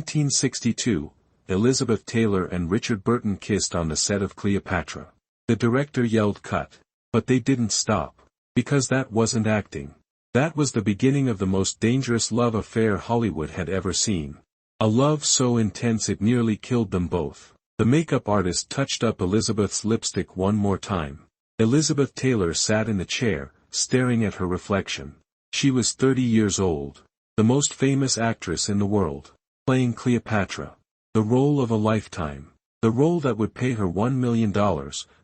1962, Elizabeth Taylor and Richard Burton kissed on the set of Cleopatra. The director yelled cut. But they didn't stop. Because that wasn't acting. That was the beginning of the most dangerous love affair Hollywood had ever seen. A love so intense it nearly killed them both. The makeup artist touched up Elizabeth's lipstick one more time. Elizabeth Taylor sat in the chair, staring at her reflection. She was 30 years old. The most famous actress in the world. Playing Cleopatra. The role of a lifetime. The role that would pay her $1 million,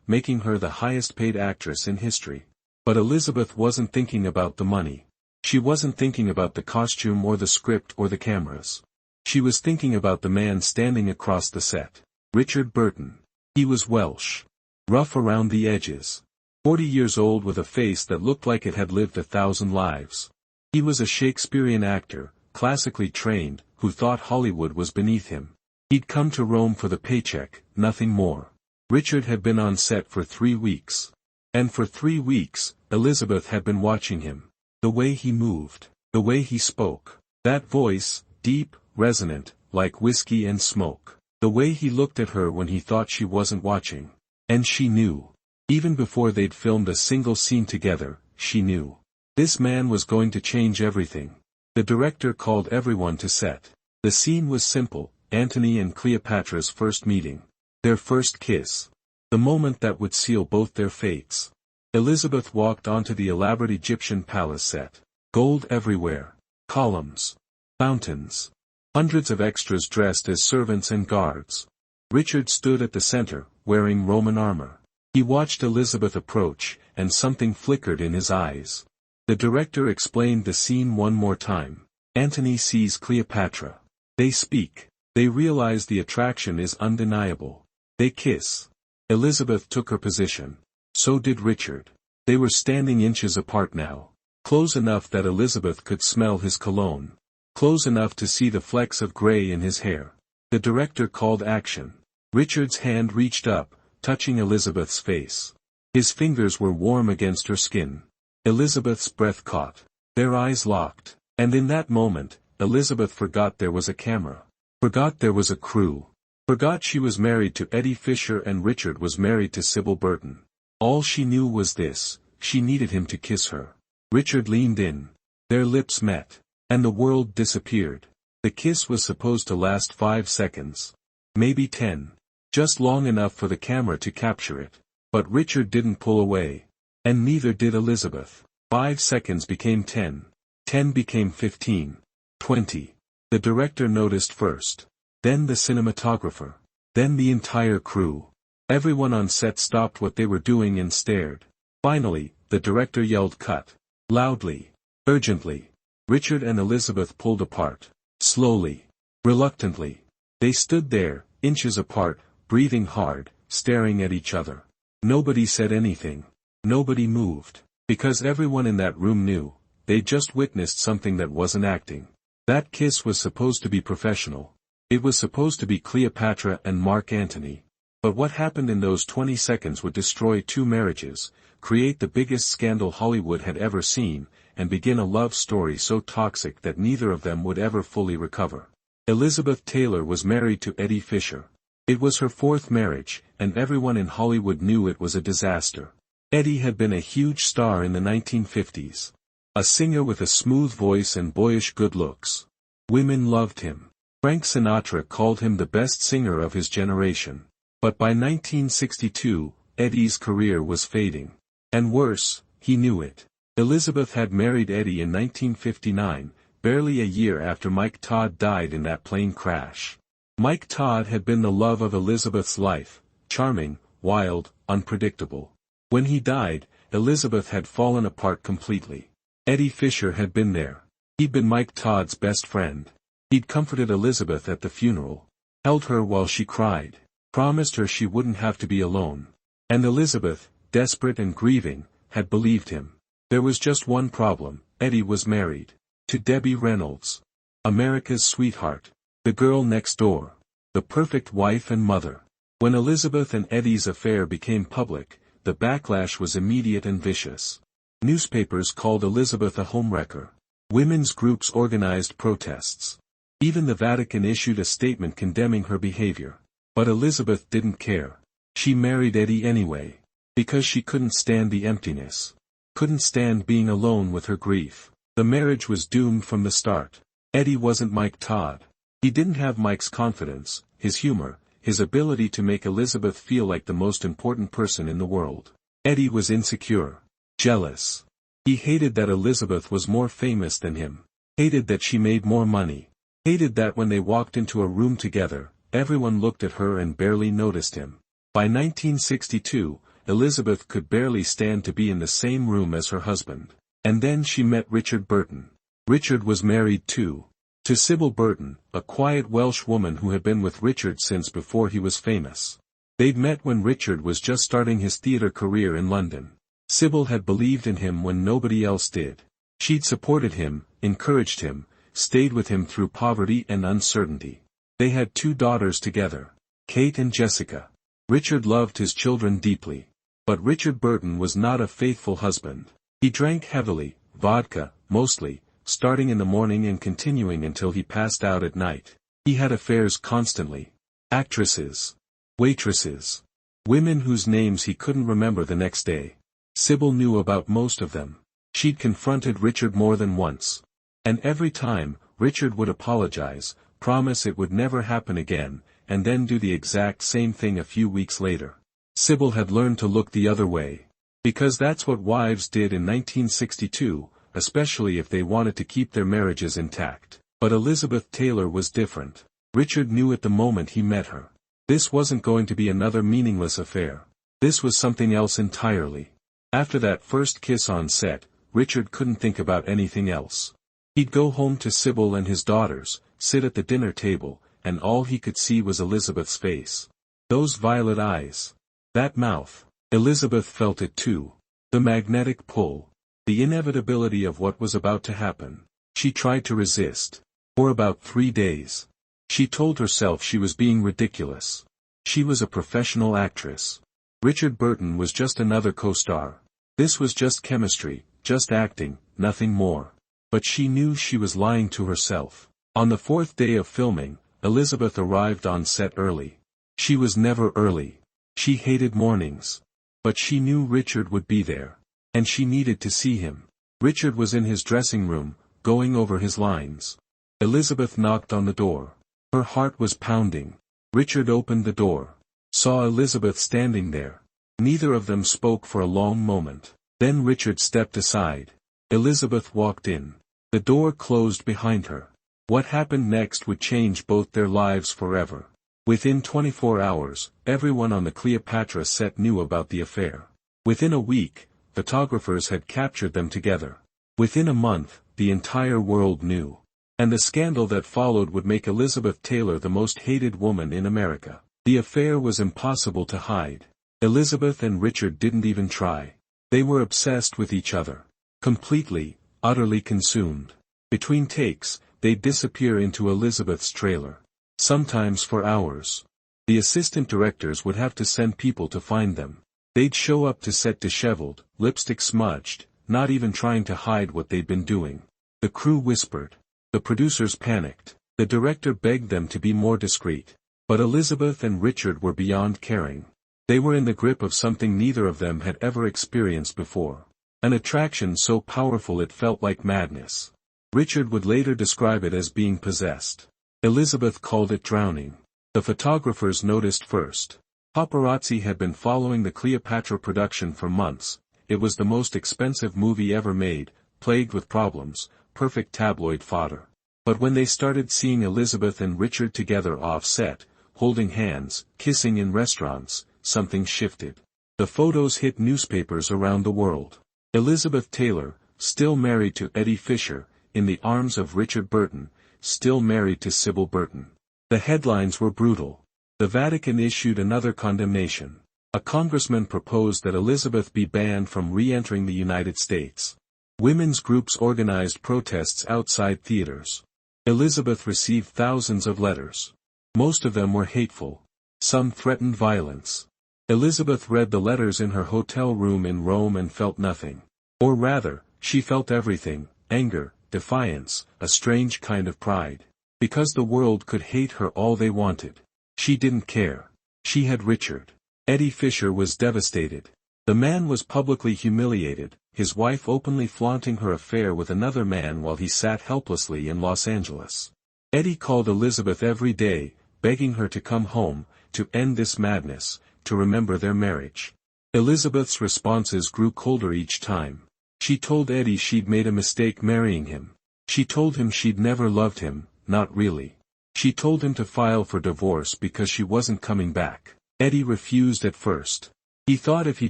making her the highest paid actress in history. But Elizabeth wasn't thinking about the money. She wasn't thinking about the costume or the script or the cameras. She was thinking about the man standing across the set. Richard Burton. He was Welsh. Rough around the edges. 40 years old with a face that looked like it had lived 1,000 lives. He was a Shakespearean actor, classically trained, who thought Hollywood was beneath him. He'd come to Rome for the paycheck, nothing more. Richard had been on set for 3 weeks. And for 3 weeks, Elizabeth had been watching him. The way he moved. The way he spoke. That voice, deep, resonant, like whiskey and smoke. The way he looked at her when he thought she wasn't watching. And she knew. Even before they'd filmed a single scene together, she knew. This man was going to change everything. The director called everyone to set. The scene was simple. Antony and Cleopatra's first meeting. Their first kiss. The moment that would seal both their fates. Elizabeth walked onto the elaborate Egyptian palace set. Gold everywhere. Columns. Fountains. Hundreds of extras dressed as servants and guards. Richard stood at the center, wearing Roman armor. He watched Elizabeth approach, and something flickered in his eyes. The director explained the scene one more time. Antony sees Cleopatra. They speak. They realize the attraction is undeniable. They kiss. Elizabeth took her position. So did Richard. They were standing inches apart now. Close enough that Elizabeth could smell his cologne. Close enough to see the flecks of gray in his hair. The director called action. Richard's hand reached up, touching Elizabeth's face. His fingers were warm against her skin. Elizabeth's breath caught. Their eyes locked. And in that moment, Elizabeth forgot there was a camera. Forgot there was a crew. Forgot she was married to Eddie Fisher and Richard was married to Sybil Burton. All she knew was this, she needed him to kiss her. Richard leaned in. Their lips met. And the world disappeared. The kiss was supposed to last 5 seconds. Maybe 10. Just long enough for the camera to capture it. But Richard didn't pull away. And neither did Elizabeth. 5 seconds became 10. 10 became 15. 20. The director noticed first. Then the cinematographer. Then the entire crew. Everyone on set stopped what they were doing and stared. Finally, the director yelled cut. Loudly. Urgently. Richard and Elizabeth pulled apart. Slowly. Reluctantly. They stood there, inches apart, breathing hard, staring at each other. Nobody said anything. Nobody moved. Because everyone in that room knew, they'd just witnessed something that wasn't acting. That kiss was supposed to be professional. It was supposed to be Cleopatra and Mark Antony. But what happened in those 20 seconds would destroy 2 marriages, create the biggest scandal Hollywood had ever seen, and begin a love story so toxic that neither of them would ever fully recover. Elizabeth Taylor was married to Eddie Fisher. It was her 4th marriage, and everyone in Hollywood knew it was a disaster. Eddie had been a huge star in the 1950s. A singer with a smooth voice and boyish good looks. Women loved him. Frank Sinatra called him the best singer of his generation. But by 1962, Eddie's career was fading. And worse, he knew it. Elizabeth had married Eddie in 1959, barely a year after Mike Todd died in that plane crash. Mike Todd had been the love of Elizabeth's life, charming, wild, unpredictable. When he died, Elizabeth had fallen apart completely. Eddie Fisher had been there. He'd been Mike Todd's best friend. He'd comforted Elizabeth at the funeral, held her while she cried, promised her she wouldn't have to be alone. And Elizabeth, desperate and grieving, had believed him. There was just one problem. Eddie was married. To Debbie Reynolds. America's sweetheart. The girl next door. The perfect wife and mother. When Elizabeth and Eddie's affair became public, the backlash was immediate and vicious. Newspapers called Elizabeth a homewrecker. Women's groups organized protests. Even the Vatican issued a statement condemning her behavior. But Elizabeth didn't care. She married Eddie anyway. Because she couldn't stand the emptiness. Couldn't stand being alone with her grief. The marriage was doomed from the start. Eddie wasn't Mike Todd. He didn't have Mike's confidence, his humor, his ability to make Elizabeth feel like the most important person in the world. Eddie was insecure. Jealous. He hated that Elizabeth was more famous than him. Hated that she made more money. Hated that when they walked into a room together, everyone looked at her and barely noticed him. By 1962, Elizabeth could barely stand to be in the same room as her husband. And then she met Richard Burton. Richard was married too. To Sybil Burton, a quiet Welsh woman who had been with Richard since before he was famous. They'd met when Richard was just starting his theatre career in London. Sybil had believed in him when nobody else did. She'd supported him, encouraged him, stayed with him through poverty and uncertainty. They had 2 daughters together, Kate and Jessica. Richard loved his children deeply. But Richard Burton was not a faithful husband. He drank heavily, vodka, mostly, starting in the morning and continuing until he passed out at night. He had affairs constantly. Actresses. Waitresses. Women whose names he couldn't remember the next day. Sybil knew about most of them. She'd confronted Richard more than once. And every time, Richard would apologize, promise it would never happen again, and then do the exact same thing a few weeks later. Sybil had learned to look the other way. Because that's what wives did in 1962, especially if they wanted to keep their marriages intact. But Elizabeth Taylor was different. Richard knew at the moment he met her. This wasn't going to be another meaningless affair. This was something else entirely. After that first kiss on set, Richard couldn't think about anything else. He'd go home to Sybil and his daughters, sit at the dinner table, and all he could see was Elizabeth's face. Those violet eyes. That mouth. Elizabeth felt it too. The magnetic pull. The inevitability of what was about to happen. She tried to resist. For about 3 days. She told herself she was being ridiculous. She was a professional actress. Richard Burton was just another co-star. This was just chemistry, just acting, nothing more. But she knew she was lying to herself. On the 4th day of filming, Elizabeth arrived on set early. She was never early. She hated mornings. But she knew Richard would be there. And she needed to see him. Richard was in his dressing room, going over his lines. Elizabeth knocked on the door. Her heart was pounding. Richard opened the door. Saw Elizabeth standing there. Neither of them spoke for a long moment. Then Richard stepped aside. Elizabeth walked in. The door closed behind her. What happened next would change both their lives forever. Within 24 hours, everyone on the Cleopatra set knew about the affair. Within a week, photographers had captured them together. Within a month, the entire world knew. And the scandal that followed would make Elizabeth Taylor the most hated woman in America. The affair was impossible to hide. Elizabeth and Richard didn't even try. They were obsessed with each other. Completely, utterly consumed. Between takes, they'd disappear into Elizabeth's trailer. Sometimes for hours. The assistant directors would have to send people to find them. They'd show up to set disheveled, lipstick smudged, not even trying to hide what they'd been doing. The crew whispered. The producers panicked. The director begged them to be more discreet. But Elizabeth and Richard were beyond caring. They were in the grip of something neither of them had ever experienced before. An attraction so powerful it felt like madness. Richard would later describe it as being possessed. Elizabeth called it drowning. The photographers noticed first. Paparazzi had been following the Cleopatra production for months. It was the most expensive movie ever made, plagued with problems, perfect tabloid fodder. But when they started seeing Elizabeth and Richard together off-set, holding hands, kissing in restaurants, something shifted. The photos hit newspapers around the world. Elizabeth Taylor, still married to Eddie Fisher, in the arms of Richard Burton, still married to Sybil Burton. The headlines were brutal. The Vatican issued another condemnation. A congressman proposed that Elizabeth be banned from re-entering the United States. Women's groups organized protests outside theaters. Elizabeth received thousands of letters. Most of them were hateful. Some threatened violence. Elizabeth read the letters in her hotel room in Rome and felt nothing. Or rather, she felt everything: anger, defiance, a strange kind of pride. Because the world could hate her all they wanted. She didn't care. She had Richard. Eddie Fisher was devastated. The man was publicly humiliated, his wife openly flaunting her affair with another man while he sat helplessly in Los Angeles. Eddie called Elizabeth every day, begging her to come home, to end this madness, to remember their marriage. Elizabeth's responses grew colder each time. She told Eddie she'd made a mistake marrying him. She told him she'd never loved him, not really. She told him to file for divorce because she wasn't coming back. Eddie refused at first. He thought if he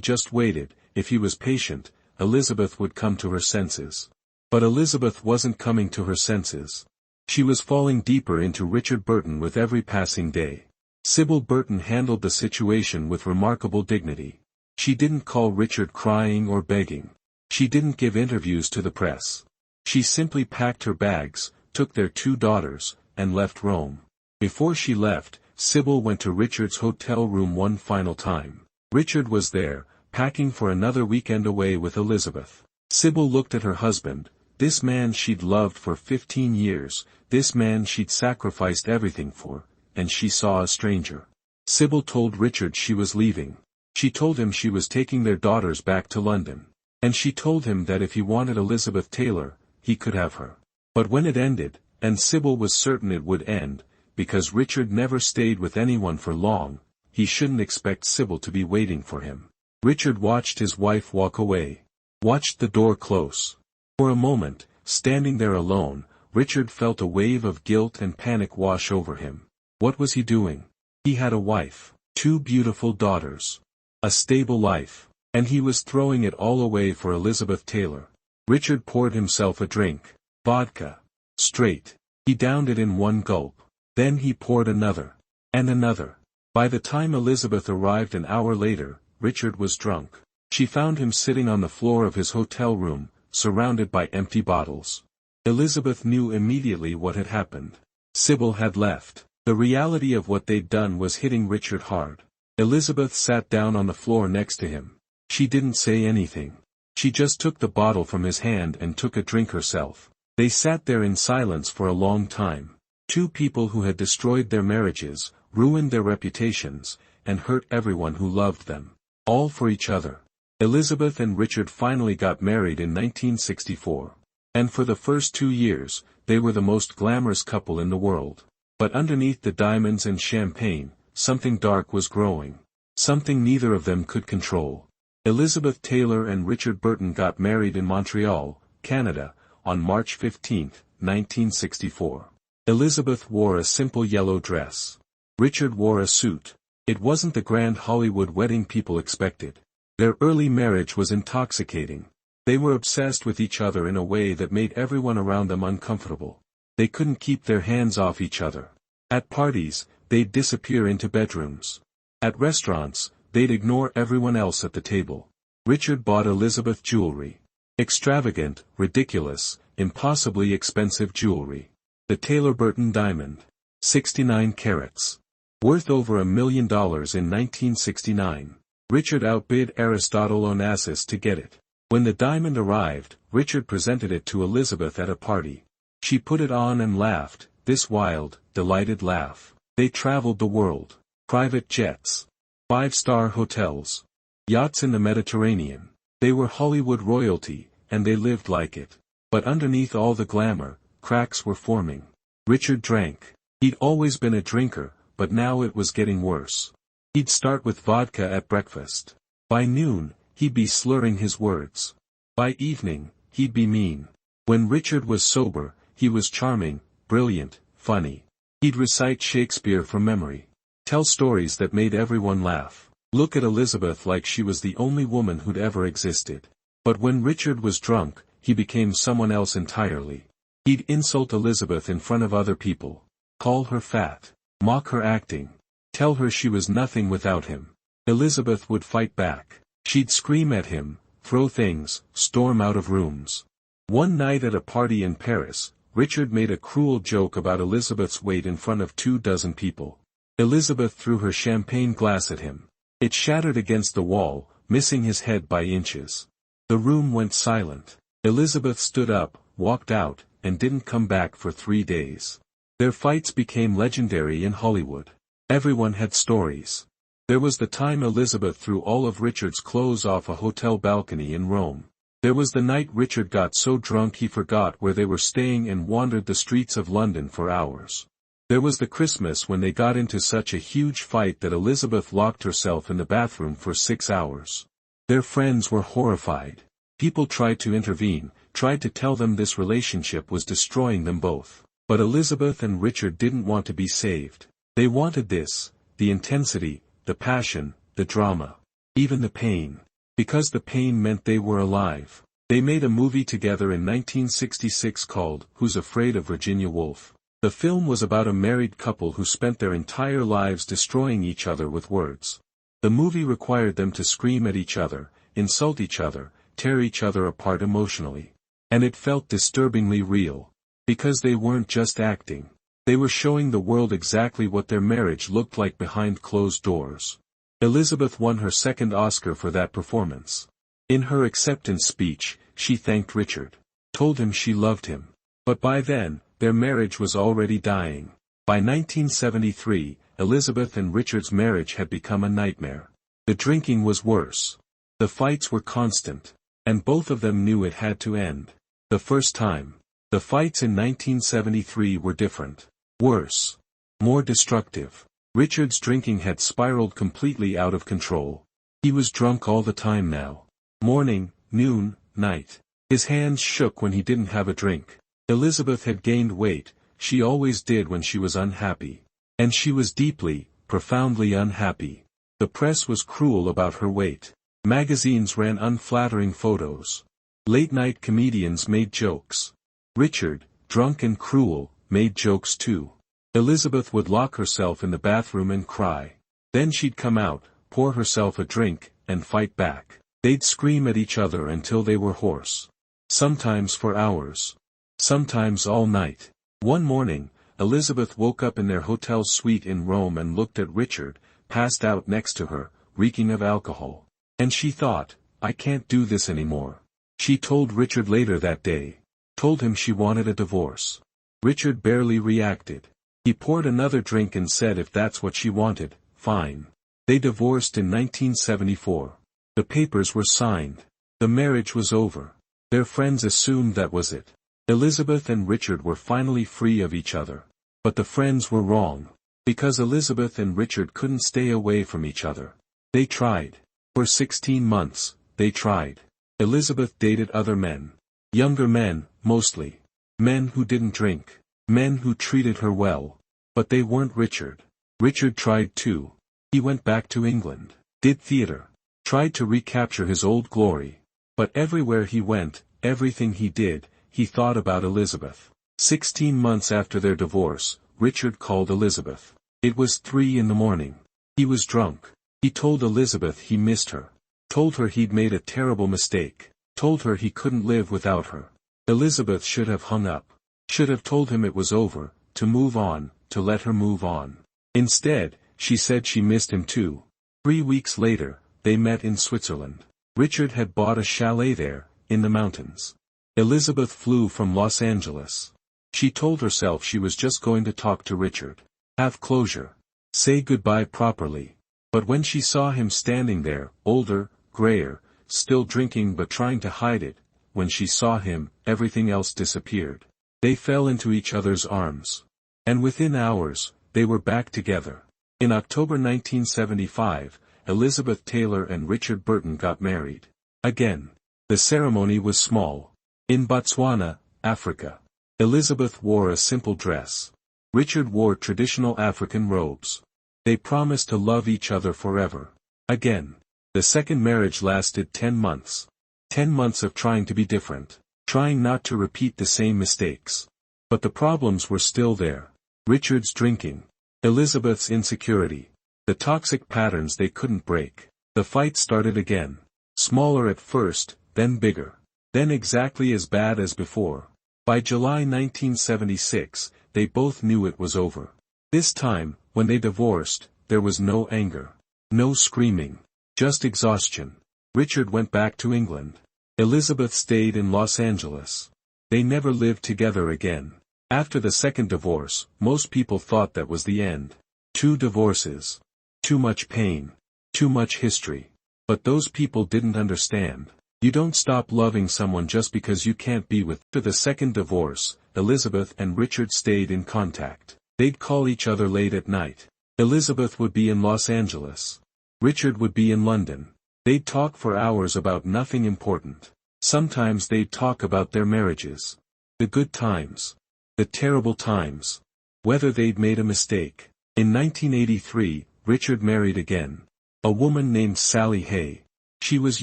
just waited, if he was patient, Elizabeth would come to her senses. But Elizabeth wasn't coming to her senses. She was falling deeper into Richard Burton with every passing day. Sybil Burton handled the situation with remarkable dignity. She didn't call Richard crying or begging. She didn't give interviews to the press. She simply packed her bags, took their 2 daughters, and left Rome. Before she left, Sybil went to Richard's hotel room one final time. Richard was there, packing for another weekend away with Elizabeth. Sybil looked at her husband, this man she'd loved for 15 years, this man she'd sacrificed everything for, and she saw a stranger. Sybil told Richard she was leaving. She told him she was taking their daughters back to London. And she told him that if he wanted Elizabeth Taylor, he could have her. But when it ended, and Sybil was certain it would end, because Richard never stayed with anyone for long, he shouldn't expect Sybil to be waiting for him. Richard watched his wife walk away. Watched the door close. For a moment, standing there alone, Richard felt a wave of guilt and panic wash over him. What was he doing? He had a wife, 2 beautiful daughters, a stable life, and he was throwing it all away for Elizabeth Taylor. Richard poured himself a drink. Vodka. Straight. He downed it in one gulp. Then he poured another. And another. By the time Elizabeth arrived an hour later, Richard was drunk. She found him sitting on the floor of his hotel room, surrounded by empty bottles. Elizabeth knew immediately what had happened. Sybil had left. The reality of what they'd done was hitting Richard hard. Elizabeth sat down on the floor next to him. She didn't say anything. She just took the bottle from his hand and took a drink herself. They sat there in silence for a long time. 2 people who had destroyed their marriages, ruined their reputations, and hurt everyone who loved them. All for each other. Elizabeth and Richard finally got married in 1964. And for the first 2 years, they were the most glamorous couple in the world. But underneath the diamonds and champagne, something dark was growing. Something neither of them could control. Elizabeth Taylor and Richard Burton got married in Montreal, Canada, on March 15, 1964. Elizabeth wore a simple yellow dress. Richard wore a suit. It wasn't the grand Hollywood wedding people expected. Their early marriage was intoxicating. They were obsessed with each other in a way that made everyone around them uncomfortable. They couldn't keep their hands off each other. At parties, they'd disappear into bedrooms. At restaurants, they'd ignore everyone else at the table. Richard bought Elizabeth jewelry. Extravagant, ridiculous, impossibly expensive jewelry. The Taylor Burton diamond. 69 carats. Worth over $1 million in 1969. Richard outbid Aristotle Onassis to get it. When the diamond arrived, Richard presented it to Elizabeth at a party. She put it on and laughed, this wild, delighted laugh. They traveled the world. Private jets. 5-star hotels. Yachts in the Mediterranean. They were Hollywood royalty, and they lived like it. But underneath all the glamour, cracks were forming. Richard drank. He'd always been a drinker, but now it was getting worse. He'd start with vodka at breakfast. By noon, he'd be slurring his words. By evening, he'd be mean. When Richard was sober, he was charming, brilliant, funny. He'd recite Shakespeare from memory. Tell stories that made everyone laugh. Look at Elizabeth like she was the only woman who'd ever existed. But when Richard was drunk, he became someone else entirely. He'd insult Elizabeth in front of other people. Call her fat. Mock her acting. Tell her she was nothing without him. Elizabeth would fight back. She'd scream at him, throw things, storm out of rooms. One night at a party in Paris, Richard made a cruel joke about Elizabeth's weight in front of 24 people. Elizabeth threw her champagne glass at him. It shattered against the wall, missing his head by inches. The room went silent. Elizabeth stood up, walked out, and didn't come back for 3 days. Their fights became legendary in Hollywood. Everyone had stories. There was the time Elizabeth threw all of Richard's clothes off a hotel balcony in Rome. There was the night Richard got so drunk he forgot where they were staying and wandered the streets of London for hours. There was the Christmas when they got into such a huge fight that Elizabeth locked herself in the bathroom for 6 hours. Their friends were horrified. People tried to intervene, tried to tell them this relationship was destroying them both. But Elizabeth and Richard didn't want to be saved. They wanted this, the intensity, the passion, the drama. Even the pain. Because the pain meant they were alive. They made a movie together in 1966 called Who's Afraid of Virginia Woolf? The film was about a married couple who spent their entire lives destroying each other with words. The movie required them to scream at each other, insult each other, tear each other apart emotionally. And it felt disturbingly real. Because they weren't just acting. They were showing the world exactly what their marriage looked like behind closed doors. Elizabeth won her second Oscar for that performance. In her acceptance speech, she thanked Richard. Told him she loved him. But by then, their marriage was already dying. By 1973, Elizabeth and Richard's marriage had become a nightmare. The drinking was worse. The fights were constant. And both of them knew it had to end. The first time. The fights in 1973 were different. Worse. More destructive. Richard's drinking had spiraled completely out of control. He was drunk all the time now. Morning, noon, night. His hands shook when he didn't have a drink. Elizabeth had gained weight, she always did when she was unhappy. And she was deeply, profoundly unhappy. The press was cruel about her weight. Magazines ran unflattering photos. Late-night comedians made jokes. Richard, drunk and cruel, made jokes too. Elizabeth would lock herself in the bathroom and cry. Then she'd come out, pour herself a drink, and fight back. They'd scream at each other until they were hoarse. Sometimes for hours. Sometimes all night. One morning, Elizabeth woke up in their hotel suite in Rome and looked at Richard, passed out next to her, reeking of alcohol. And she thought, I can't do this anymore. She told Richard later that day. Told him she wanted a divorce. Richard barely reacted. He poured another drink and said if that's what she wanted, fine. They divorced in 1974. The papers were signed. The marriage was over. Their friends assumed that was it. Elizabeth and Richard were finally free of each other. But the friends were wrong. Because Elizabeth and Richard couldn't stay away from each other. They tried. For 16 months, they tried. Elizabeth dated other men. Younger men, mostly. Men who didn't drink. Men who treated her well. But they weren't Richard. Richard tried too. He went back to England. Did theater. Tried to recapture his old glory. But everywhere he went, everything he did, he thought about Elizabeth. 16 months after their divorce, Richard called Elizabeth. It was 3 a.m. He was drunk. He told Elizabeth he missed her. Told her he'd made a terrible mistake. Told her he couldn't live without her. Elizabeth should have hung up. Should have told him it was over, to move on, to let her move on. Instead, she said she missed him too. 3 weeks later, they met in Switzerland. Richard had bought a chalet there, in the mountains. Elizabeth flew from Los Angeles. She told herself she was just going to talk to Richard. Have closure. Say goodbye properly. But when she saw him standing there, older, grayer, still drinking but trying to hide it, when she saw him, everything else disappeared. They fell into each other's arms. And within hours, they were back together. In October 1975, Elizabeth Taylor and Richard Burton got married. Again. The ceremony was small. In Botswana, Africa. Elizabeth wore a simple dress. Richard wore traditional African robes. They promised to love each other forever. Again. The second marriage lasted 10 months. 10 months of trying to be different. Trying not to repeat the same mistakes. But the problems were still there. Richard's drinking. Elizabeth's insecurity. The toxic patterns they couldn't break. The fight started again. Smaller at first, then bigger. Then exactly as bad as before. By July 1976, they both knew it was over. This time, when they divorced, there was no anger. No screaming. Just exhaustion. Richard went back to England. Elizabeth stayed in Los Angeles. They never lived together again. After the second divorce, most people thought that was the end. 2 divorces. Too much pain. Too much history. But those people didn't understand. You don't stop loving someone just because you can't be with. After the second divorce, Elizabeth and Richard stayed in contact. They'd call each other late at night. Elizabeth would be in Los Angeles. Richard would be in London. They'd talk for hours about nothing important. Sometimes they'd talk about their marriages. The good times. The terrible times. Whether they'd made a mistake. In 1983, Richard married again. A woman named Sally Hay. She was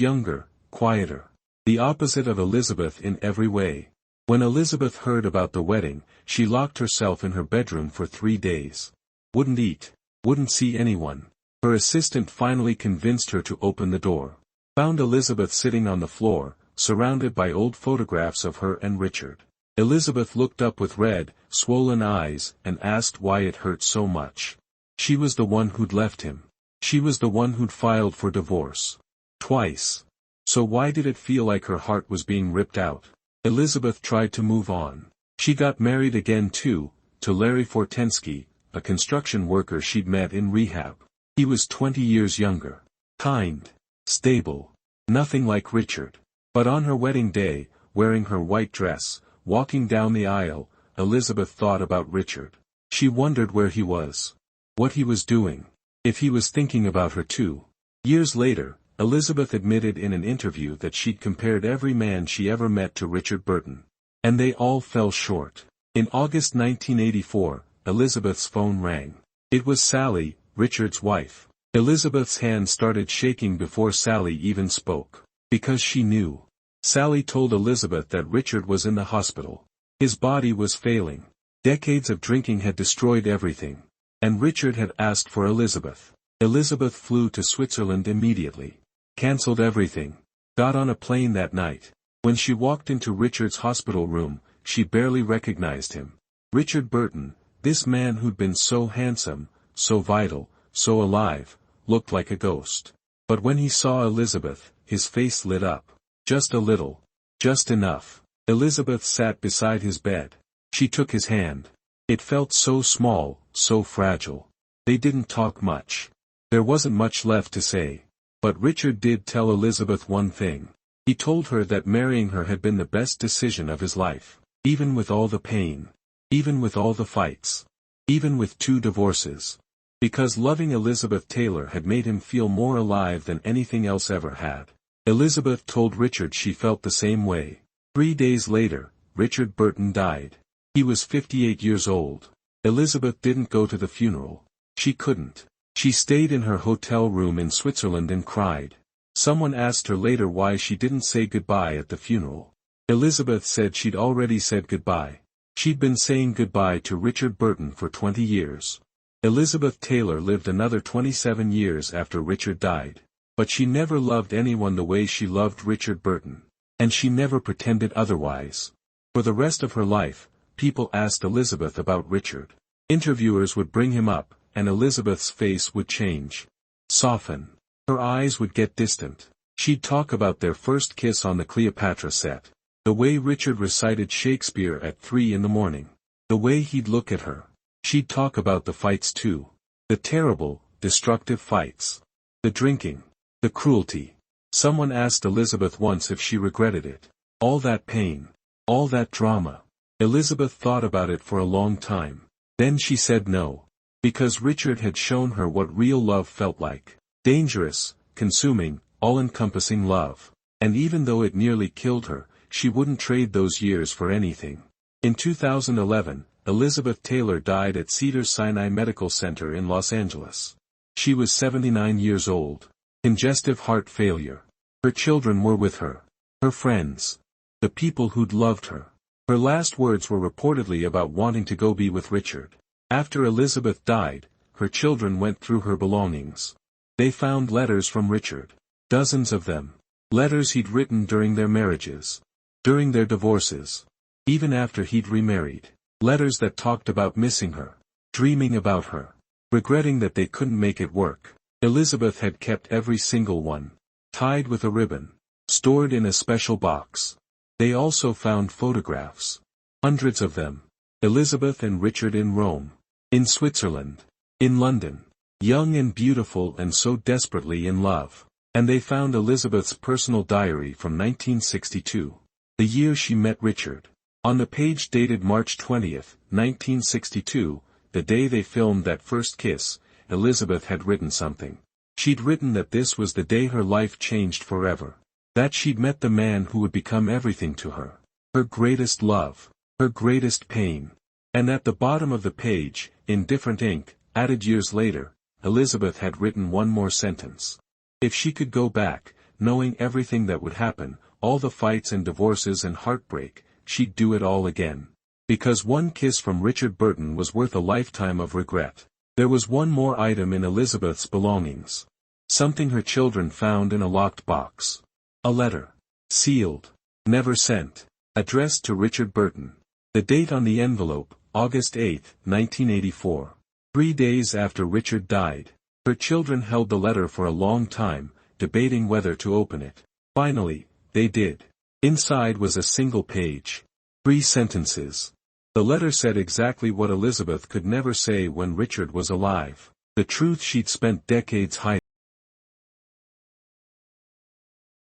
younger, quieter. The opposite of Elizabeth in every way. When Elizabeth heard about the wedding, she locked herself in her bedroom for 3 days. Wouldn't eat. Wouldn't see anyone. Her assistant finally convinced her to open the door. Found Elizabeth sitting on the floor, surrounded by old photographs of her and Richard. Elizabeth looked up with red, swollen eyes, and asked why it hurt so much. She was the one who'd left him. She was the one who'd filed for divorce. Twice. So why did it feel like her heart was being ripped out? Elizabeth tried to move on. She got married again too, to Larry Fortensky, a construction worker she'd met in rehab. He was 20 years younger. Kind. Stable. Nothing like Richard. But on her wedding day, wearing her white dress, walking down the aisle, Elizabeth thought about Richard. She wondered where he was. What he was doing. If he was thinking about her too. Years later, Elizabeth admitted in an interview that she'd compared every man she ever met to Richard Burton. And they all fell short. In August 1984, Elizabeth's phone rang. It was Sally, Richard's wife. Elizabeth's hand started shaking before Sally even spoke. Because she knew. Sally told Elizabeth that Richard was in the hospital. His body was failing. Decades of drinking had destroyed everything. And Richard had asked for Elizabeth. Elizabeth flew to Switzerland immediately. Cancelled everything. Got on a plane that night. When she walked into Richard's hospital room, she barely recognized him. Richard Burton, this man who'd been so handsome, so vital, so alive, looked like a ghost. But when he saw Elizabeth, his face lit up. Just a little. Just enough. Elizabeth sat beside his bed. She took his hand. It felt so small, so fragile. They didn't talk much. There wasn't much left to say. But Richard did tell Elizabeth one thing. He told her that marrying her had been the best decision of his life. Even with all the pain. Even with all the fights. Even with 2 divorces. Because loving Elizabeth Taylor had made him feel more alive than anything else ever had. Elizabeth told Richard she felt the same way. 3 days later, Richard Burton died. He was 58 years old. Elizabeth didn't go to the funeral. She couldn't. She stayed in her hotel room in Switzerland and cried. Someone asked her later why she didn't say goodbye at the funeral. Elizabeth said she'd already said goodbye. She'd been saying goodbye to Richard Burton for 20 years. Elizabeth Taylor lived another 27 years after Richard died. But she never loved anyone the way she loved Richard Burton. And she never pretended otherwise. For the rest of her life, people asked Elizabeth about Richard. Interviewers would bring him up, and Elizabeth's face would change. Soften. Her eyes would get distant. She'd talk about their first kiss on the Cleopatra set. The way Richard recited Shakespeare at 3 in the morning. The way he'd look at her. She'd talk about the fights too. The terrible, destructive fights. The drinking. The cruelty. Someone asked Elizabeth once if she regretted it. All that pain. All that drama. Elizabeth thought about it for a long time. Then she said no. Because Richard had shown her what real love felt like. Dangerous, consuming, all-encompassing love. And even though it nearly killed her, she wouldn't trade those years for anything. In 2011, Elizabeth Taylor died at Cedars-Sinai Medical Center in Los Angeles. She was 79 years old. Congestive heart failure. Her children were with her. Her friends. The people who'd loved her. Her last words were reportedly about wanting to go be with Richard. After Elizabeth died, her children went through her belongings. They found letters from Richard. Dozens of them. Letters he'd written during their marriages. During their divorces. Even after he'd remarried. Letters that talked about missing her. Dreaming about her. Regretting that they couldn't make it work. Elizabeth had kept every single one. Tied with a ribbon. Stored in a special box. They also found photographs. Hundreds of them. Elizabeth and Richard in Rome. In Switzerland. In London. Young and beautiful and so desperately in love. And they found Elizabeth's personal diary from 1962. The year she met Richard. On the page dated March 20, 1962, the day they filmed that first kiss, Elizabeth had written something. She'd written that this was the day her life changed forever. That she'd met the man who would become everything to her. Her greatest love. Her greatest pain. And at the bottom of the page, in different ink, added years later, Elizabeth had written one more sentence. If she could go back, knowing everything that would happen, all the fights and divorces and heartbreak, she'd do it all again. Because one kiss from Richard Burton was worth a lifetime of regret. There was one more item in Elizabeth's belongings. Something her children found in a locked box. A letter. Sealed. Never sent. Addressed to Richard Burton. The date on the envelope, August 8, 1984. 3 days after Richard died. Her children held the letter for a long time, debating whether to open it. Finally, they did. Inside was a single page. 3 sentences. The letter said exactly what Elizabeth could never say when Richard was alive. The truth she'd spent decades hiding.